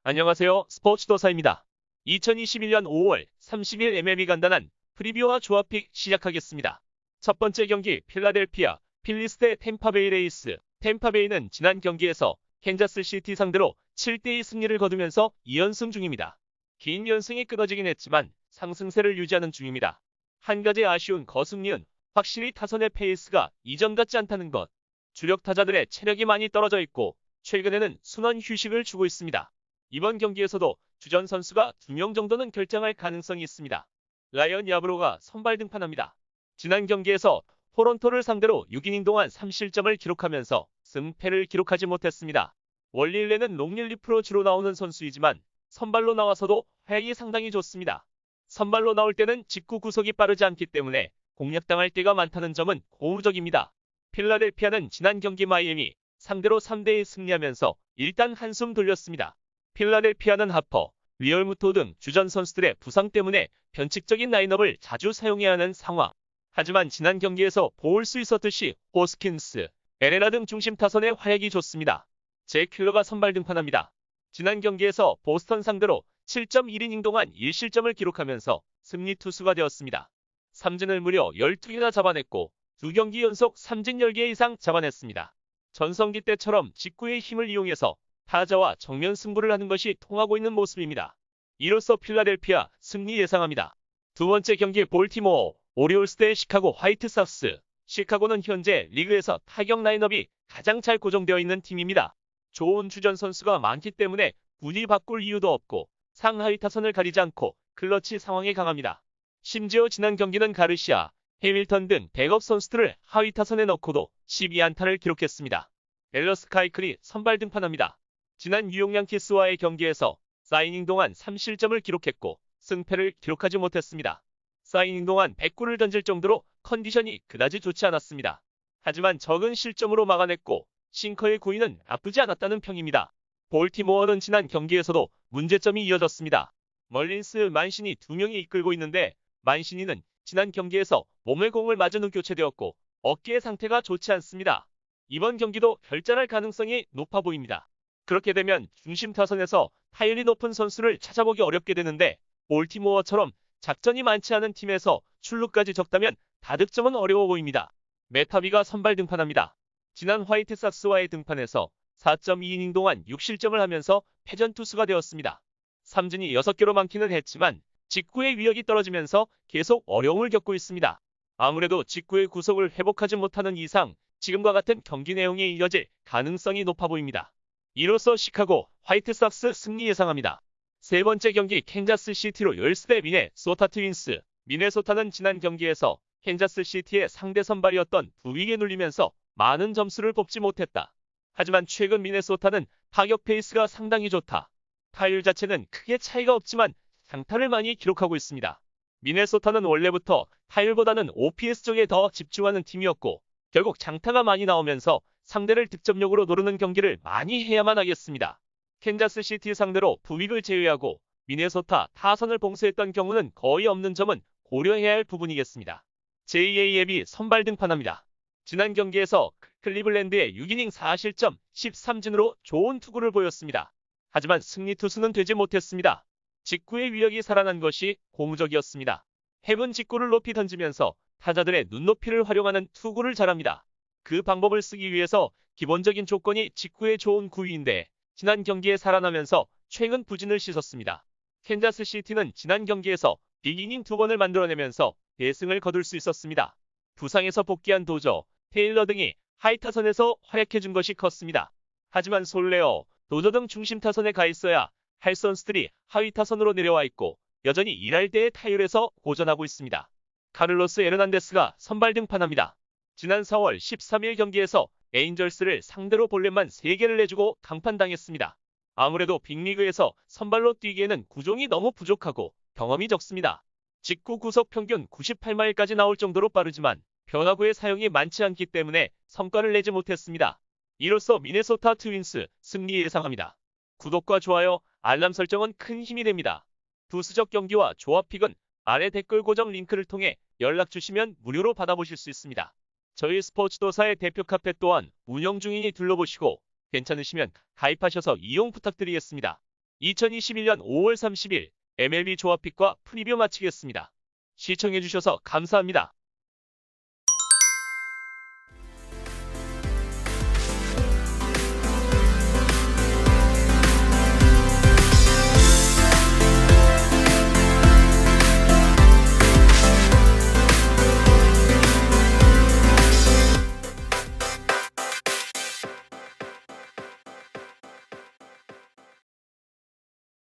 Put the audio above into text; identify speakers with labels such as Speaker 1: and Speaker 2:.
Speaker 1: 안녕하세요. 스포츠도사입니다. 2021년 5월 30일 MLB 간단한 프리뷰와 조합픽 시작하겠습니다. 첫 번째 경기 필라델피아 필리스 대 템파베이 레이스. 템파베이는 지난 경기에서 캔자스시티 상대로 7대2 승리를 거두면서 2연승 중입니다. 긴 연승이 끊어지긴 했지만 상승세를 유지하는 중입니다. 한 가지 아쉬운 거승리는 확실히 타선의 페이스가 이전 같지 않다는 것. 주력 타자들의 체력이 많이 떨어져 있고 최근에는 순환 휴식을 주고 있습니다. 이번 경기에서도 주전 선수가 2명 정도는 결장할 가능성이 있습니다. 라이언 야브로가 선발 등판합니다. 지난 경기에서 토론토를 상대로 6이닝 동안 3실점을 기록하면서 승패를 기록하지 못했습니다. 원리일레는 롱릴리프로 주로 나오는 선수이지만 선발로 나와서도 활약이 상당히 좋습니다. 선발로 나올 때는 직구 구속이 빠르지 않기 때문에 공략당할 때가 많다는 점은 고무적입니다. 필라델피아는 지난 경기 마이애미 상대로 3대2 승리하면서 일단 한숨 돌렸습니다. 필라델피아는 하퍼, 리얼무토 등 주전 선수들의 부상 때문에 변칙적인 라인업을 자주 사용해야 하는 상황. 하지만 지난 경기에서 볼 수 있었듯이 호스킨스, 에레나 등 중심 타선의 활약이 좋습니다. 제 킬러가 선발 등판합니다. 지난 경기에서 보스턴 상대로 7.1이닝 동안 1실점을 기록하면서 승리 투수가 되었습니다. 삼진을 무려 12개나 잡아냈고 2경기 연속 삼진 10개 이상 잡아냈습니다. 전성기 때처럼 직구의 힘을 이용해서 타자와 정면 승부를 하는 것이 통하고 있는 모습입니다. 이로써 필라델피아 승리 예상합니다. 두 번째 경기 볼티모어 오리올스 대 시카고 화이트삭스. 시카고는 현재 리그에서 타격 라인업이 가장 잘 고정되어 있는 팀입니다. 좋은 주전 선수가 많기 때문에 굳이 바꿀 이유도 없고 상하위 타선을 가리지 않고 클러치 상황에 강합니다. 심지어 지난 경기는 가르시아, 해밀턴 등 백업 선수들을 하위 타선에 넣고도 12안타를 기록했습니다. 앨러스 카이클이 선발 등판합니다. 지난 뉴욕 양키스와의 경기에서 4이닝 동안 3실점을 기록했고 승패를 기록하지 못했습니다. 4이닝 동안 100구를 던질 정도로 컨디션이 그다지 좋지 않았습니다. 하지만 적은 실점으로 막아냈고 싱커의 구위는 나쁘지 않았다는 평입니다. 볼티모어는 지난 경기에서도 문제점이 이어졌습니다. 멀린스, 만시니 2명이 이끌고 있는데 만시니는 지난 경기에서 몸에 공을 맞은 후 교체되었고 어깨의 상태가 좋지 않습니다. 이번 경기도 결장할 가능성이 높아 보입니다. 그렇게 되면 중심 타선에서 타율이 높은 선수를 찾아보기 어렵게 되는데 볼티모어처럼 작전이 많지 않은 팀에서 출루까지 적다면 다득점은 어려워 보입니다. 메타비가 선발 등판합니다. 지난 화이트삭스와의 등판에서 4.2이닝 동안 6실점을 하면서 패전 투수가 되었습니다. 삼진이 6개로 많기는 했지만 직구의 위력이 떨어지면서 계속 어려움을 겪고 있습니다. 아무래도 직구의 구속을 회복하지 못하는 이상 지금과 같은 경기 내용이 이어질 가능성이 높아 보입니다. 이로써 시카고 화이트삭스 승리 예상합니다. 세 번째 경기 캔자스시티 로열스 대 미네소타 트윈스. 미네소타는 지난 경기에서 캔자스시티의 상대 선발이었던 부윅에 눌리면서 많은 점수를 뽑지 못했다. 하지만 최근 미네소타는 타격 페이스가 상당히 좋다. 타율 자체는 크게 차이가 없지만 장타를 많이 기록하고 있습니다. 미네소타는 원래부터 타율보다는 OPS 쪽에 더 집중하는 팀이었고 결국 장타가 많이 나오면서 상대를 득점력으로 노리는 경기를 많이 해야만 하겠습니다. 캔자스시티 상대로 부윅을 제외하고 미네소타 타선을 봉쇄했던 경우는 거의 없는 점은 고려해야 할 부분이겠습니다. JAF이 선발 등판합니다. 지난 경기에서 클리블랜드의 6이닝 4실점 13진으로 좋은 투구를 보였습니다. 하지만 승리 투수는 되지 못했습니다. 직구의 위력이 살아난 것이 고무적이었습니다. 해븐 직구를 높이 던지면서 타자들의 눈높이를 활용하는 투구를 잘합니다. 그 방법을 쓰기 위해서 기본적인 조건이 직구의 좋은 구위인데 지난 경기에 살아나면서 최근 부진을 씻었습니다. 캔자스시티는 지난 경기에서 빅이닝 2번을 만들어내면서 대승을 거둘 수 있었습니다. 부상에서 복귀한 도저, 테일러 등이 하이 타선에서 활약해준 것이 컸습니다. 하지만 솔레어, 도저 등 중심 타선에 가 있어야 할 선수들이 하위 타선으로 내려와 있고 여전히 일할 때의 타율에서 고전하고 있습니다. 카를로스 에르난데스가 선발 등판합니다. 지난 4월 13일 경기에서 에인절스를 상대로 볼넷만 3개를 내주고 강판당했습니다. 아무래도 빅리그에서 선발로 뛰기에는 구종이 너무 부족하고 경험이 적습니다. 직구 구속 평균 98마일까지 나올 정도로 빠르지만 변화구의 사용이 많지 않기 때문에 성과를 내지 못했습니다. 이로써 미네소타 트윈스 승리 예상합니다. 구독과 좋아요, 알람 설정은 큰 힘이 됩니다. 부수적 경기와 조합픽은 아래 댓글 고정 링크를 통해 연락 주시면 무료로 받아보실 수 있습니다. 저희 스포츠도사의 대표 카페 또한 운영 중이니 둘러보시고 괜찮으시면 가입하셔서 이용 부탁드리겠습니다. 2021년 5월 30일 MLB 조합픽과 프리뷰 마치겠습니다. 시청해주셔서 감사합니다.